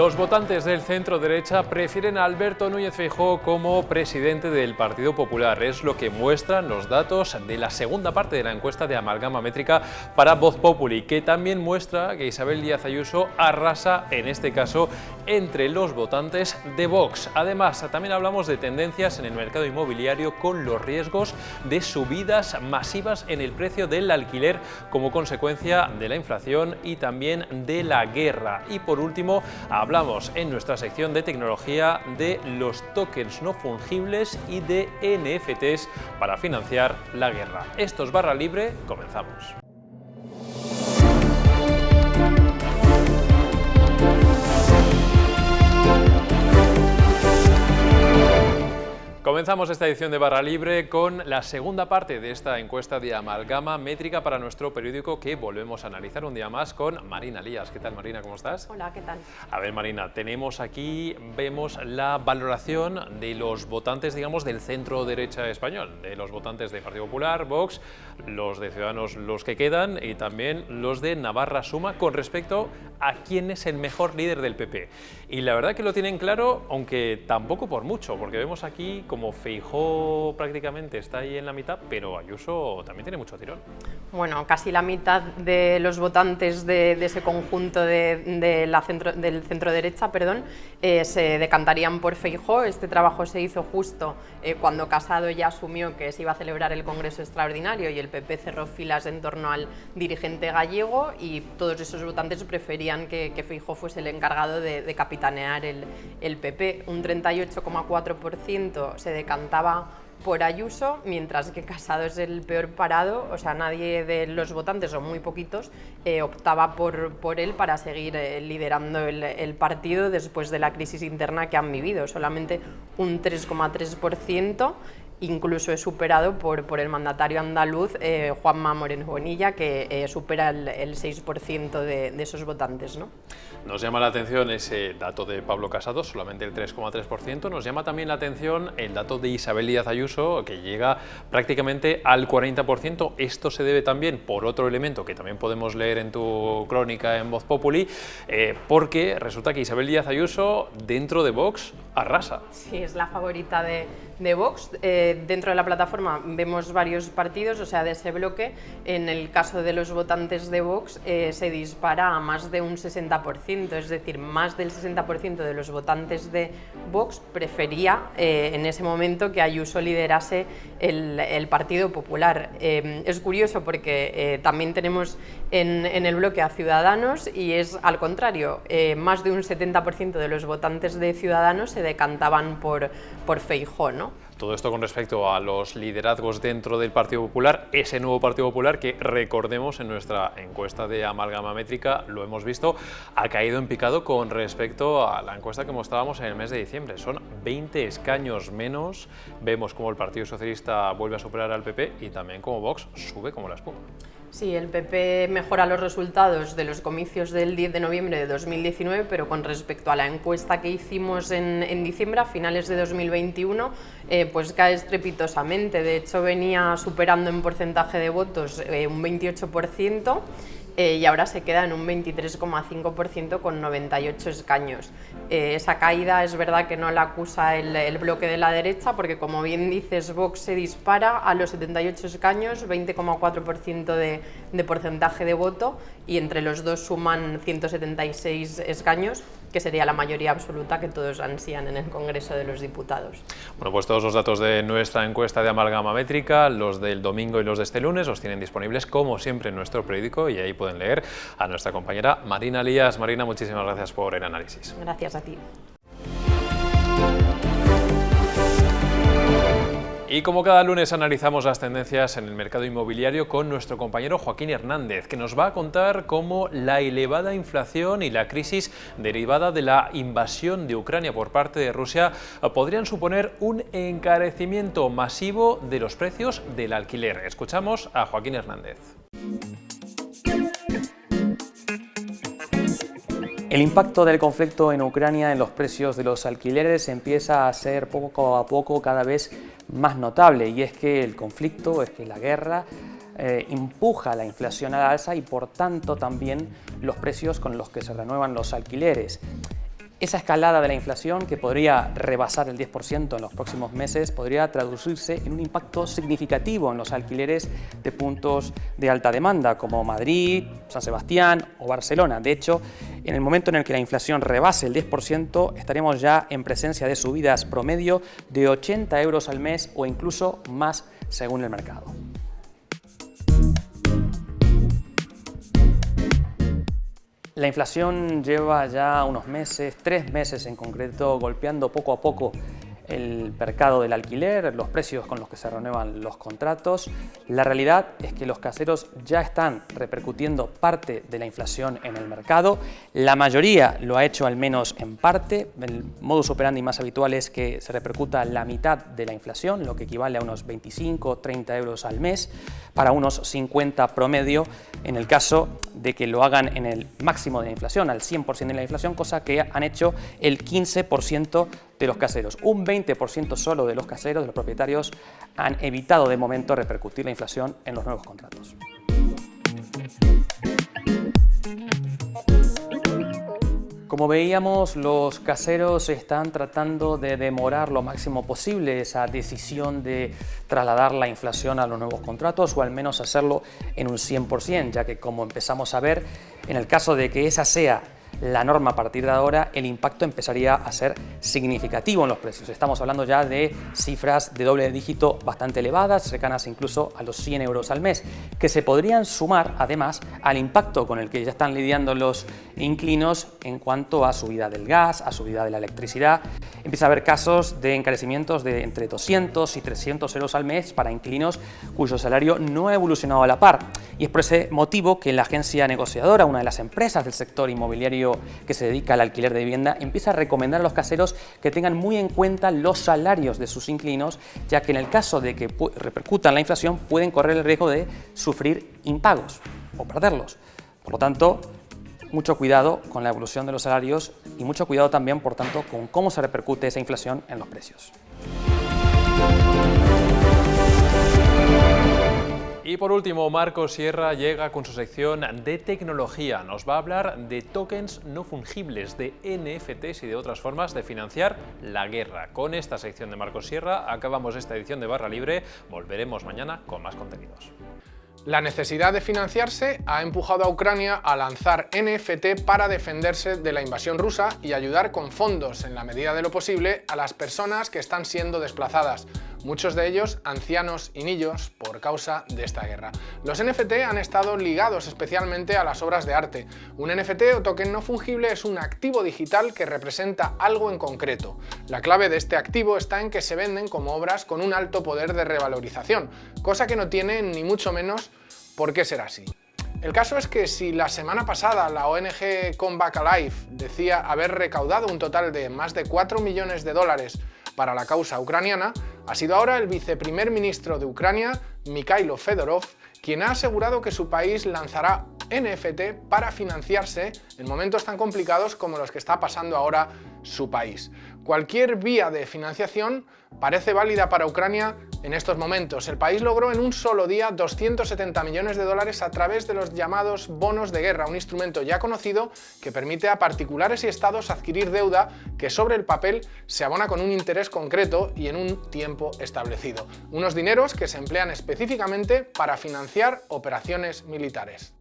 Los votantes del centro-derecha prefieren a Alberto Núñez Feijóo como presidente del Partido Popular. Es lo que muestran los datos de la segunda parte de la encuesta de Amalgama Métrica para Voz Populi, que también muestra que Isabel Díaz Ayuso arrasa, en este caso, entre los votantes de Vox. Además, también hablamos de tendencias en el mercado inmobiliario con los riesgos de subidas masivas en el precio del alquiler como consecuencia de la inflación y también de la guerra. Y por último, hablamos en nuestra sección de tecnología de los tokens no fungibles y de NFTs para financiar la guerra. Esto es Barra Libre, comenzamos. Comenzamos esta edición de Barra Libre con la segunda parte de esta encuesta de Amalgama Métrica para nuestro periódico, que volvemos a analizar un día más con Marina Lías. ¿Qué tal, Marina? ¿Cómo estás? Hola, ¿qué tal? A ver, Marina, tenemos aquí, vemos la valoración de los votantes, digamos, del centro derecha español, de los votantes de Partido Popular, Vox, los de Ciudadanos, los que quedan, y también los de Navarra Suma, con respecto a quién es el mejor líder del PP. Y la verdad que lo tienen claro, aunque tampoco por mucho, porque vemos aquí como Feijóo prácticamente está ahí en la mitad, pero Ayuso también tiene mucho tirón. Bueno, casi la mitad de los votantes de ese conjunto del centro-derecha, se decantarían por Feijóo. Este trabajo se hizo justo cuando Casado ya asumió que se iba a celebrar el Congreso Extraordinario y el PP cerró filas en torno al dirigente gallego, y todos esos votantes preferían que Feijóo fuese el encargado de capitanear el PP. Un 38,4% se decantaba por Ayuso, mientras que Casado es el peor parado. O sea, nadie de los votantes, o muy poquitos, optaba por él para seguir liderando el partido después de la crisis interna que han vivido. Solamente un 3,3%. Incluso es superado por el mandatario andaluz, Juanma Moreno Bonilla, que supera el 6% de esos votantes, ¿no? Nos llama la atención ese dato de Pablo Casado, solamente el 3,3%. Nos llama también la atención el dato de Isabel Díaz Ayuso, que llega prácticamente al 40%. Esto se debe también por otro elemento que también podemos leer en tu crónica en Voz Populi, porque resulta que Isabel Díaz Ayuso, dentro de Vox, arrasa. Sí, es la favorita de Vox. Dentro de la plataforma vemos varios partidos, o sea, de ese bloque. En el caso de los votantes de Vox se dispara a más de un 60%, es decir, más del 60% de los votantes de Vox prefería en ese momento que Ayuso liderase el Partido Popular. Es curioso porque también tenemos en el bloque a Ciudadanos, y es al contrario, más de un 70% de los votantes de Ciudadanos se decantaban por Feijóo, ¿no? Todo esto con respecto a los liderazgos dentro del Partido Popular, ese nuevo Partido Popular que, recordemos, en nuestra encuesta de Amalgama Métrica lo hemos visto, ha caído en picado con respecto a la encuesta que mostrábamos en el mes de diciembre. Son 20 escaños menos. Vemos cómo el Partido Socialista vuelve a superar al PP y también cómo Vox sube como la espuma. Sí, el PP mejora los resultados de los comicios del 10 de noviembre de 2019, pero con respecto a la encuesta que hicimos en diciembre, a finales de 2021, pues cae estrepitosamente. De hecho, venía superando en porcentaje de votos un 28%. Y ahora se queda en un 23,5% con 98 escaños. Esa caída es verdad que no la acusa el bloque de la derecha, porque, como bien dices, Vox se dispara a los 78 escaños, 20,4% de porcentaje de voto, y entre los dos suman 176 escaños, que sería la mayoría absoluta que todos ansían en el Congreso de los Diputados. Bueno, pues todos los datos de nuestra encuesta de Amalgama Métrica, los del domingo y los de este lunes, los tienen disponibles, como siempre, en nuestro periódico, y ahí pueden leer a nuestra compañera Marina Lías. Marina, muchísimas gracias por el análisis. Gracias a ti. Y como cada lunes analizamos las tendencias en el mercado inmobiliario con nuestro compañero Joaquín Hernández, que nos va a contar cómo la elevada inflación y la crisis derivada de la invasión de Ucrania por parte de Rusia podrían suponer un encarecimiento masivo de los precios del alquiler. Escuchamos a Joaquín Hernández. El impacto del conflicto en Ucrania en los precios de los alquileres empieza a ser poco a poco cada vez más notable, y es que el conflicto, es que la guerra empuja la inflación a la alza y por tanto también los precios con los que se renuevan los alquileres. Esa escalada de la inflación, que podría rebasar el 10% en los próximos meses, podría traducirse en un impacto significativo en los alquileres de puntos de alta demanda, como Madrid, San Sebastián o Barcelona. De hecho, en el momento en el que la inflación rebase el 10%, estaremos ya en presencia de subidas promedio de 80 euros al mes o incluso más según el mercado. La inflación lleva ya unos meses, 3 meses en concreto, golpeando poco a poco el mercado del alquiler, los precios con los que se renuevan los contratos. La realidad es que los caseros ya están repercutiendo parte de la inflación en el mercado. La mayoría lo ha hecho al menos en parte. El modus operandi más habitual es que se repercuta la mitad de la inflación, lo que equivale a unos 25 o 30 euros al mes, para unos 50 promedio en el caso de que lo hagan en el máximo de la inflación, al 100% de la inflación, cosa que han hecho el 15% de los caseros. Un 20% solo de los caseros, de los propietarios, han evitado de momento repercutir la inflación en los nuevos contratos. Como veíamos, los caseros están tratando de demorar lo máximo posible esa decisión de trasladar la inflación a los nuevos contratos, o al menos hacerlo en un 100%, ya que, como empezamos a ver, en el caso de que esa sea la norma a partir de ahora, el impacto empezaría a ser significativo en los precios. Estamos hablando ya de cifras de doble dígito bastante elevadas, cercanas incluso a los 100 euros al mes, que se podrían sumar además al impacto con el que ya están lidiando los inquilinos en cuanto a subida del gas, a subida de la electricidad. Empieza a haber casos de encarecimientos de entre 200 y 300 euros al mes para inquilinos cuyo salario no ha evolucionado a la par. Y es por ese motivo que la agencia negociadora, una de las empresas del sector inmobiliario que se dedica al alquiler de vivienda, empieza a recomendar a los caseros que tengan muy en cuenta los salarios de sus inquilinos, ya que en el caso de que repercutan la inflación pueden correr el riesgo de sufrir impagos o perderlos. Por lo tanto, mucho cuidado con la evolución de los salarios y mucho cuidado también, por tanto, con cómo se repercute esa inflación en los precios. Y por último, Marcos Sierra llega con su sección de tecnología. Nos va a hablar de tokens no fungibles, de NFTs y de otras formas de financiar la guerra. Con esta sección de Marcos Sierra acabamos esta edición de Barra Libre. Volveremos mañana con más contenidos. La necesidad de financiarse ha empujado a Ucrania a lanzar NFT para defenderse de la invasión rusa y ayudar con fondos, en la medida de lo posible, a las personas que están siendo desplazadas, muchos de ellos ancianos y niños, por causa de esta guerra. Los NFT han estado ligados especialmente a las obras de arte. Un NFT o token no fungible es un activo digital que representa algo en concreto. La clave de este activo está en que se venden como obras con un alto poder de revalorización, cosa que no tiene ni mucho menos por qué ser así. El caso es que si la semana pasada la ONG Come Back Alive decía haber recaudado un total de más de 4 millones de dólares para la causa ucraniana, ha sido ahora el viceprimer ministro de Ucrania, Mikhailo Fedorov, quien ha asegurado que su país lanzará NFT para financiarse en momentos tan complicados como los que está pasando ahora su país. Cualquier vía de financiación parece válida para Ucrania en estos momentos. El país logró en un solo día 270 millones de dólares a través de los llamados bonos de guerra, un instrumento ya conocido que permite a particulares y estados adquirir deuda que sobre el papel se abona con un interés concreto y en un tiempo establecido. Unos dineros que se emplean específicamente para financiar operaciones militares.